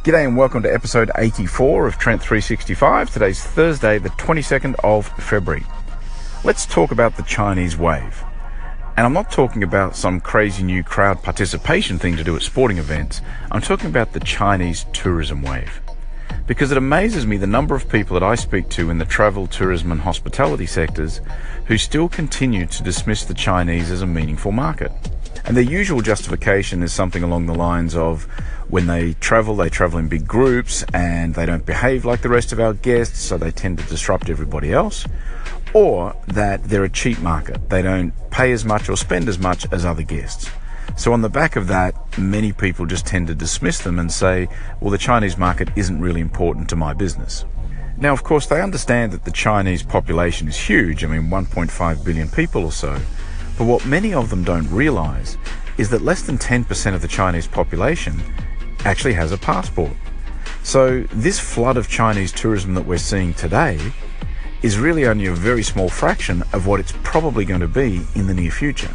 G'day and welcome to episode 84 of Trent365. Today's Thursday, the 22nd of February. Let's talk about the Chinese wave. And I'm not talking about some crazy new crowd participation thing to do at sporting events. I'm talking about the Chinese tourism wave. Because it amazes me the number of people that I speak to in the travel, tourism and hospitality sectors who still continue to dismiss the Chinese as a meaningful market. And their usual justification is something along the lines of when they travel in big groups and they don't behave like the rest of our guests, so they tend to disrupt everybody else, or that they're a cheap market. They don't pay as much or spend as much as other guests. So on the back of that, many people just tend to dismiss them and say, well, the Chinese market isn't really important to my business. Now, of course, they understand that the Chinese population is huge. 1.5 billion people or so. But what many of them don't realize is that less than 10% of the Chinese population actually has a passport. So this flood of Chinese tourism that we're seeing today is really only a very small fraction of what it's probably going to be in the near future.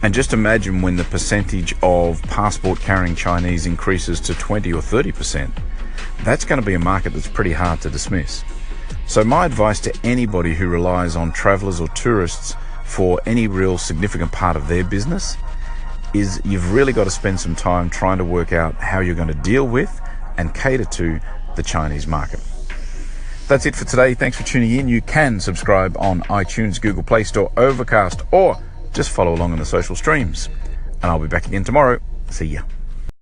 And just imagine when the percentage of passport carrying Chinese increases to 20 or 30%, that's going to be a market that's pretty hard to dismiss. So my advice to anybody who relies on travelers or tourists for any real significant part of their business is you've really got to spend some time trying to work out how you're going to deal with and cater to the Chinese market. That's it for today. Thanks for tuning in. You can subscribe on iTunes, Google Play Store, Overcast, or just follow along on the social streams. And I'll be back again tomorrow. See ya.